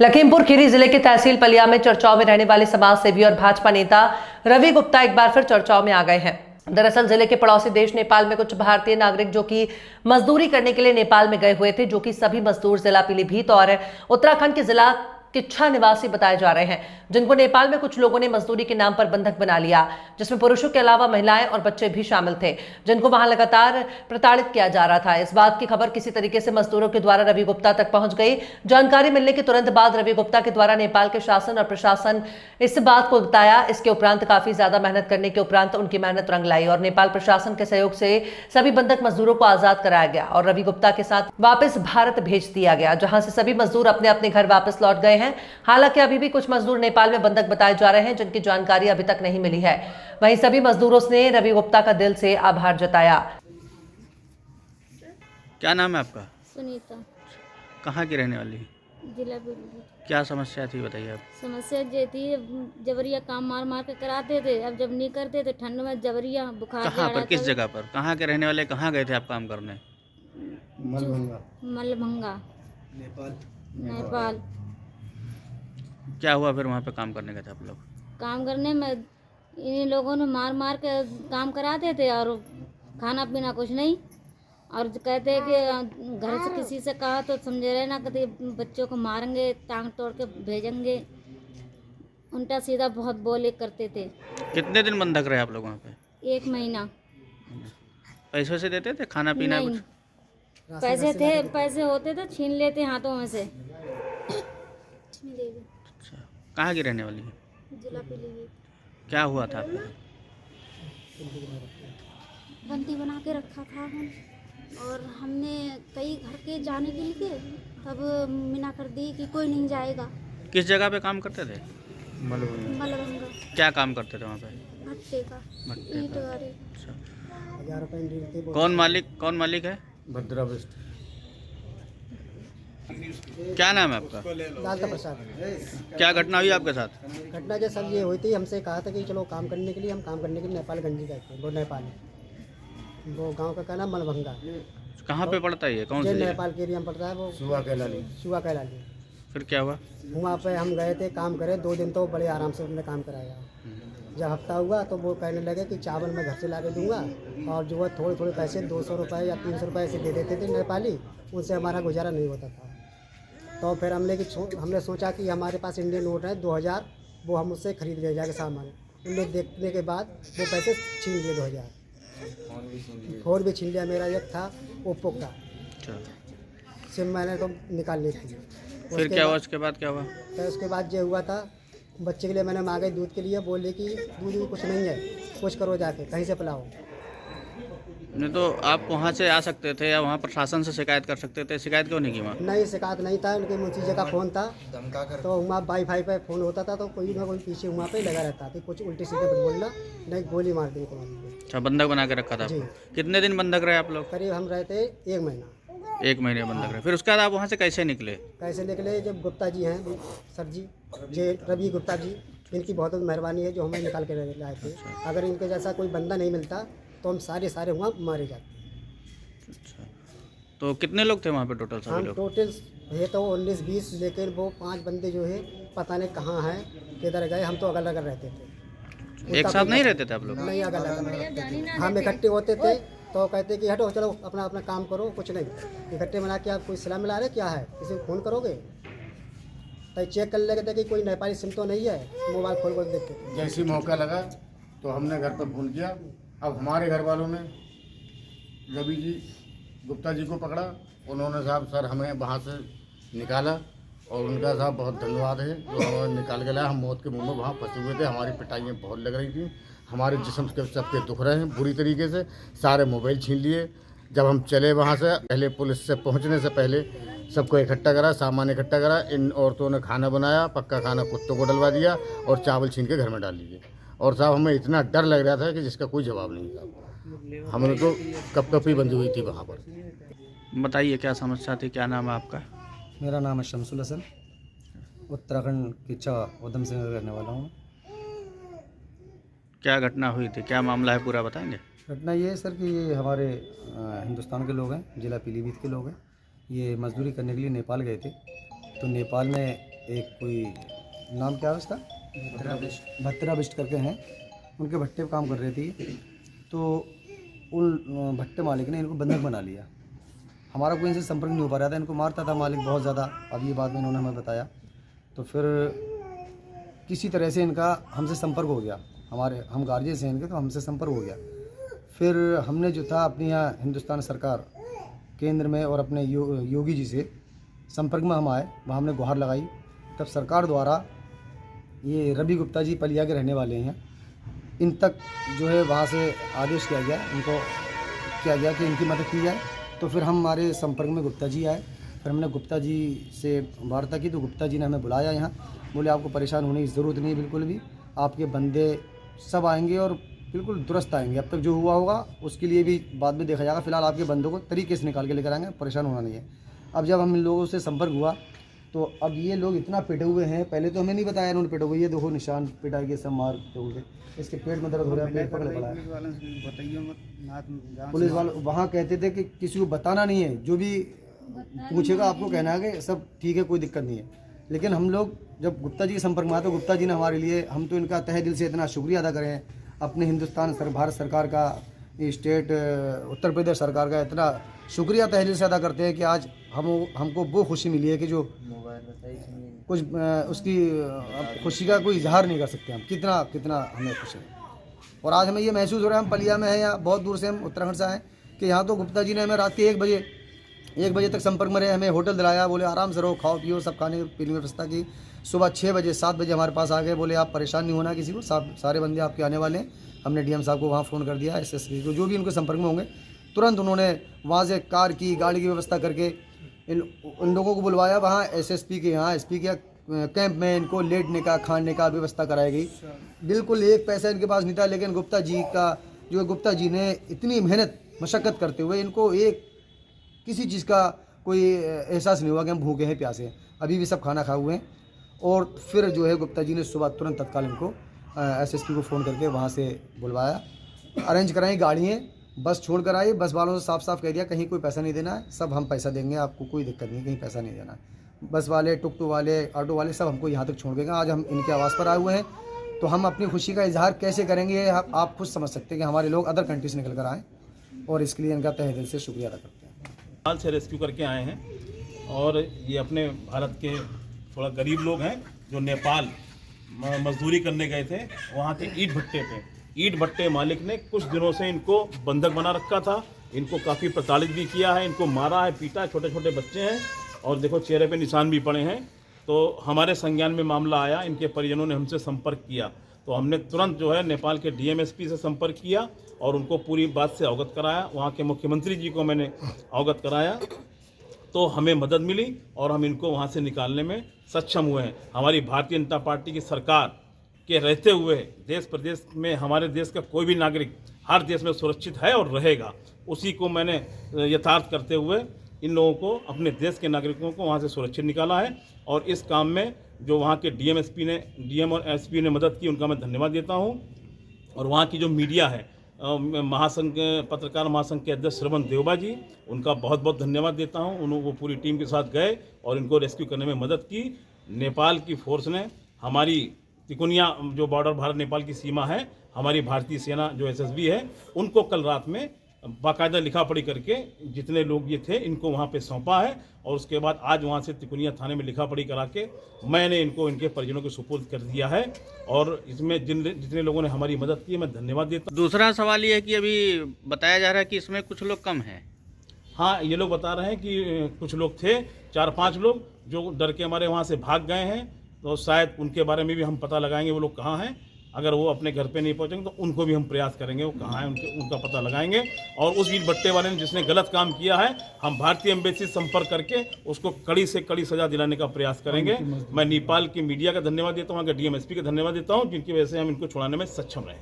लखीमपुर खीरी जिले के तहसील पलिया में चर्चाओं में रहने वाले समाज सेवी और भाजपा नेता रवि गुप्ता एक बार फिर चर्चाओं में आ गए हैं। दरअसल जिले के पड़ोसी देश नेपाल में कुछ भारतीय नागरिक जो कि मजदूरी करने के लिए नेपाल में गए हुए थे, जो कि सभी मजदूर जिला पीलीभीत और उत्तराखंड के जिला किच्छा निवासी बताए जा रहे हैं, जिनको नेपाल में कुछ लोगों ने मजदूरी के नाम पर बंधक बना लिया, जिसमें पुरुषों के अलावा महिलाएं और बच्चे भी शामिल थे, जिनको वहां लगातार प्रताड़ित किया जा रहा था। इस बात की खबर किसी तरीके से मजदूरों के द्वारा रवि गुप्ता तक पहुंच गई। जानकारी मिलने के तुरंत बाद रवि गुप्ता के द्वारा नेपाल के शासन और प्रशासन इस बात को बताया। इसके उपरांत काफी ज्यादा मेहनत करने के उपरांत उनकी मेहनत रंग लाई और नेपाल प्रशासन के सहयोग से सभी बंधक मजदूरों को आजाद कराया गया और रवि गुप्ता के साथ वापस भारत भेज दिया गया, जहां से सभी मजदूर अपने अपने घर वापस लौट गए हैं। हालांकि अभी भी कुछ मजदूर नेपाल में बंधक बताए जा रहे हैं, जिनकी जानकारी अभी तक नहीं मिली है। वहीं सभी मजदूरों ने रवि गुप्ता का दिल से आभार जताया। क्या नाम है आपका? सुनीता। कहाँ की रहने वाली? जिला पीलीभीत। क्या समस्या थी बताइए आप। समस्या ये थी, जबरिया काम मार मार के कराते थे, अब जब नहीं करते तो ठंड में जबरिया बुखार कहाँ पर, किस जगह पर, कहाँ के रहने वाले, कहाँ गए थे आप काम करने? मलभंगा नेपाल। क्या हुआ फिर वहाँ पे काम करने गए थे आप लोग? काम करने में इन लोगों ने मार मार के काम कराते थे और खाना पीना कुछ नहीं, और कहते हैं कि घर से किसी से कहा तो समझे रहे ना, कहते बच्चों को मारेंगे, टांग तोड़ के भेजेंगे, उल्टा सीधा बहुत बोले करते थे। कितने दिन बंधक रहे आप लोग वहाँ पे? 1 महीना। पैसे से देते थे खाना पीना नहीं, कुछ? पैसे थे, पैसे होते तो छीन लेते हाथों में से। अच्छा, कहाँ की रहने वाली है? जिला पीलीभीत। क्या हुआ था आपको? बंदी बना के रखा था हम, और हमने कई घर के जाने के लिए तब मना कर दी कि कोई नहीं जाएगा। किस जगह पे काम करते थे? मलबंगा। क्या काम करते थे वहाँ पे? भट्टे का, भट्टे ईंट का। गाड़ी। अच्छा, कौन मालिक है? भद्रा बेस्ट। क्या नाम है आपका? लालता प्रसाद। क्या घटना हुई आपके साथ? घटना जो सर ये हुई थी, हमसे कहा था कि चलो काम करने के लिए, हम काम करने के लिए नेपाल गंजी गए थे। वो नेपाल, वो गांव का नाम मलभंगा। कहाँ पे पड़ता है ये, कौन जो सी जगह? नेपाल के एरिया में पड़ता है, वो सुबह कहलाली। सुबह कहलाली। फिर क्या हुआ? वहाँ पे हम गए थे, काम करे 2 दिन, तो बड़े आराम से उन्होंने काम कराया। जब हफ्ता हुआ तो वो कहने लगे कि चावल मैं घर से ला के दूँगा, और जो है थोड़े थोड़े पैसे 200 रुपये या 300 रुपये ऐसे दे देते थे नेपाली, उनसे हमारा गुजारा नहीं होता था। तो फिर हमने सोचा कि हमारे पास इंडियन नोट है 2000, वो हम उससे खरीद ले जाके सामान। उन्हें देखने के बाद वो पैसे छीन लिए 2000। फ़ोन भी छीन लिया मेरा, एक था ओप्पो का। अच्छा, सिम मैंने तो निकाल ली थी। फिर क्या हुआ? उसके बाद क्या हुआ? तो उसके बाद ये हुआ था, बच्चे के लिए मैंने मांगे दूध के लिए, बोले कि दूध भी कुछ नहीं है, कुछ करो जाके कहीं से पिलाओ। नहीं तो आप वहाँ से आ सकते थे या वहाँ प्रशासन से शिकायत कर सकते थे, शिकायत क्यों नहीं की वहाँ? नहीं, शिकायत नहीं था, उनके मुंशी जी का फ़ोन था, तो वहाँ वाईफाई पे फ़ोन होता था, तो कोई ना कोई पीछे वहाँ पे लगा रहता था, कुछ उल्टी सीधे कुछ बोलना नहीं, गोली मार दी को। अच्छा, बंधक बना के रखा था जी। आपको? कितने दिन बंधक रहे आप लोग? करीब हम रहते 1 महीना। 1 महीने बंधक रहे। फिर उसके बाद आप वहाँ से कैसे निकले? कैसे निकले? जब गुप्ता जी हैं, सर जी, जे रवि गुप्ता जी, इनकी बहुत बहुत मेहरबानी है जो हमें निकाल के लाए थे। अगर इनके जैसा कोई बंदा नहीं मिलता तो हम सारे वहाँ मारे जाते। अच्छा, तो कितने लोग थे वहाँ पे टोटल सभी हम लोग? टोटल है तो 19-20, लेकिन वो 5 बंदे जो है पता नहीं कहाँ हैं, किधर गए। हम तो अगल अलग रहते थे। एक साथ नहीं रहते थे आप लोग? नहीं, अगल अलग हम इकट्ठे होते थे, तो कहते कि हटो चलो अपना अपना काम करो, कुछ नहीं। इकट्ठे मिला के आप कोई सलाह मिला रहे क्या है, किसी को फ़ोन करोगे तो चेक कर लेते थे कि कोई नेपाली सिम तो नहीं है, मोबाइल खोल कर देखते थे। जैसे मौका लगा तो हमने घर पर फ़ोन किया। अब हमारे घर वालों ने रवि जी गुप्ता जी को पकड़ा, उन्होंने साहब सर हमें वहाँ से निकाला, और उनका साहब बहुत धन्यवाद है जो हमें निकाल के लाया। हम मौत के मुंह में वहाँ फंसे हुए थे, हमारी पिटाइयाँ बहुत लग रही थी, हमारे जिस्म के सबके दुख रहे हैं बुरी तरीके से, सारे मोबाइल छीन लिए। जब हम चले वहाँ से, पहले पुलिस से पहुँचने से पहले सबको इकट्ठा करा, सामान इकट्ठा करा, इन औरतों ने खाना बनाया, पक्का खाना कुत्तों को डलवा दिया और चावल छीन के घर में डाल दिए। और साहब हमें इतना डर लग रहा था कि जिसका कोई जवाब नहीं था। हमने तो कपकपी बंदी हुई थी वहाँ पर। बताइए क्या समस्या थी, क्या नाम है आपका? मेरा नाम है शमसुल हसन, उत्तराखंड किच्छा उधम सिंह का रहने वाला हूँ। क्या घटना हुई थी, क्या मामला है, पूरा बताएंगे? घटना ये है सर कि ये हमारे हिंदुस्तान के लोग हैं, जिला पीलीभीत के लोग हैं। ये मजदूरी करने के लिए नेपाल गए थे, तो नेपाल में एक कोई नाम क्या है उसका, भत्रा बिस्ट करके हैं, उनके भट्टे पे काम कर रही थी। तो उन भट्टे मालिक ने इनको बंधक बना लिया। हमारा कोई इनसे संपर्क नहीं हो पा रहा था, इनको मारता था मालिक बहुत ज़्यादा। अब ये बात में इन्होंने हमें बताया, तो फिर किसी तरह से इनका हमसे संपर्क हो गया। हम गार्जियन से इनके, तो हमसे संपर्क हो गया। फिर हमने जो था अपनी यहाँ हिंदुस्तान सरकार केंद्र में और अपने योगी जी से संपर्क में हम आए, वहाँ हमने गुहार लगाई। तब सरकार द्वारा ये रवि गुप्ता जी पलिया के रहने वाले हैं, इन तक जो है वहाँ से आदेश किया गया, इनको किया गया कि इनकी मदद की जाए। तो फिर हम हमारे संपर्क में गुप्ता जी आए, फिर हमने गुप्ता जी से वार्ता की, तो गुप्ता जी ने हमें बुलाया यहाँ। बोले आपको परेशान होने की ज़रूरत नहीं है बिल्कुल भी, आपके बंदे सब आएंगे और बिल्कुल दुरुस्त आएंगे। अब तक जो हुआ होगा उसके लिए भी बाद में देखा जाएगा, फिलहाल आपके बंदों को तरीके से निकाल के लेकर आएंगे, परेशान होना नहीं है। अब जब हम इन लोगों से संपर्क हुआ तो अब ये लोग इतना पिटे हुए हैं, पहले तो हमें नहीं बताया इन्होंने पिटे हुए। ये देखो निशान पिटाई के सब मारते हुए, इसके पेट में दर्द हो रहा है, पेट पकड़ पड़ा है। पुलिस वाले वहाँ कहते थे कि किसी को बताना नहीं है, जो भी पूछेगा आपको कहना है कि सब ठीक है, कोई दिक्कत नहीं है। लेकिन हम लोग जब गुप्ता जी के संपर्क में आए तो गुप्ता जी ने हमारे लिए, हम तो इनका तहे दिल से इतना शुक्रिया अदा करें, अपने हिंदुस्तान भारत सरकार का, स्टेट उत्तर प्रदेश सरकार का इतना शुक्रिया तहे दिल से अदा करते हैं कि आज हमको वो खुशी मिली है कि जो कुछ उसकी खुशी का कोई इजहार नहीं कर सकते हम, कितना हमें खुशी है। और आज हमें ये महसूस हो रहा है, हम पलिया में हैं, यहाँ बहुत दूर से हम उत्तराखंड से आए, कि यहाँ तो गुप्ता जी ने हमें रात के 1 बजे तक संपर्क में रहे, हमें होटल दिलाया, बोले आराम से रहो, खाओ पियो, सब खाने पीने की व्यवस्था की। सुबह 6 बजे 7 बजे हमारे पास आ गए, बोले आप परेशान नहीं होना किसी को, सारे बंदे आपके आने वाले हैं। हमने डीएम साहब को वहाँ फ़ोन कर दिया, एसएसपी को, जो भी उनके संपर्क में होंगे तुरंत उन्होंने वहाँ से कार की गाड़ी की व्यवस्था करके इन लोगों को बुलवाया वहाँ एसएसपी के यहाँ, एसपी के कैंप में। इनको लेटने का, खाने का व्यवस्था कराई गई। बिल्कुल एक पैसा इनके पास नहीं था, लेकिन गुप्ता जी ने इतनी मेहनत मशक्क़त करते हुए इनको एक किसी चीज़ का कोई एहसास नहीं हुआ कि हम भूखे हैं, प्यासे हैं। अभी भी सब खाना खाए हुए हैं। और फिर जो है गुप्ता जी ने सुबह तुरंत तत्काल इनको एसएसपी को फ़ोन करके वहाँ से बुलवाया, अरेंज कराई गाड़ियाँ, बस छोड़ कर आई। बस वालों से साफ साफ कह दिया कहीं कोई पैसा नहीं देना है, सब हम पैसा देंगे, आपको कोई दिक्कत नहीं, कहीं पैसा नहीं देना है। बस वाले, टुकटुक वाले, ऑटो वाले सब हमको यहाँ तक छोड़ गए। आज हम इनके आवास पर आए हुए हैं, तो हम अपनी खुशी का इजहार कैसे करेंगे आप खुद समझ सकते हैं कि हमारे लोग अदर कंट्री से निकल कर आएँ, और इसके लिए इनका तहे दिल से शुक्रिया अदा करते हैं। नेपाल से रेस्क्यू करके आए हैं, और ये अपने भारत के थोड़ा गरीब लोग हैं जो नेपाल मजदूरी करने गए थे। वहाँ के ईंट भट्टे मालिक ने कुछ दिनों से इनको बंधक बना रखा था, इनको काफ़ी प्रताड़ित भी किया है, इनको मारा है, पीटा है। छोटे छोटे बच्चे हैं और देखो चेहरे पे निशान भी पड़े हैं। तो हमारे संज्ञान में मामला आया, इनके परिजनों ने हमसे संपर्क किया, तो हमने तुरंत जो है नेपाल के डीएमएसपी से संपर्क किया और उनको पूरी बात से अवगत कराया। वहाँ के मुख्यमंत्री जी को मैंने अवगत कराया, तो हमें मदद मिली और हम इनको वहाँ से निकालने में सक्षम हुए हैं। हमारी भारतीय जनता पार्टी की सरकार के रहते हुए देश प्रदेश में हमारे देश का कोई भी नागरिक हर देश में सुरक्षित है और रहेगा, उसी को मैंने यथार्थ करते हुए इन लोगों को, अपने देश के नागरिकों को वहाँ से सुरक्षित निकाला है। और इस काम में जो वहाँ के डीएम और एसपी ने मदद की, उनका मैं धन्यवाद देता हूँ। और वहाँ की जो मीडिया है, महासंघ पत्रकार महासंघ के अध्यक्ष श्रवण देवबा जी, उनका बहुत बहुत धन्यवाद देता हूँ। उन्होंने वो पूरी टीम के साथ गए और इनको रेस्क्यू करने में मदद की। नेपाल की फोर्स ने, हमारी तिकोनिया जो बॉर्डर भारत नेपाल की सीमा है, हमारी भारतीय सेना जो एसएसबी है, उनको कल रात में बाकायदा लिखा पढ़ी करके जितने लोग ये थे इनको वहाँ पे सौंपा है। और उसके बाद आज वहाँ से तिकोनिया थाने में लिखा पढ़ी करा के मैंने इनको इनके परिजनों के सुपुर्द कर दिया है। और इसमें जितने लोगों ने हमारी मदद की, मैं धन्यवाद देता हूँ। दूसरा सवाल ये है कि अभी बताया जा रहा है कि इसमें कुछ लोग कम हैं। हाँ, ये लोग बता रहे हैं कि कुछ लोग थे, 4-5 लोग जो डर के हमारे वहाँ से भाग गए हैं, तो शायद उनके बारे में भी हम पता लगाएंगे वो लोग कहाँ हैं। अगर वो अपने घर पे नहीं पहुँचेंगे तो उनको भी हम प्रयास करेंगे वो कहाँ हैं, उनका पता लगाएंगे। और उस ईंट भट्टे वाले ने जिसने गलत काम किया है, हम भारतीय एम्बेसी से संपर्क करके उसको कड़ी से कड़ी सजा दिलाने का प्रयास करेंगे। मैं नेपाल की मीडिया का धन्यवाद देता हूँ, डीएमएसपी का धन्यवाद देता हूँ, जिनकी वजह से हम इनको छुड़ाने में सक्षम रहे।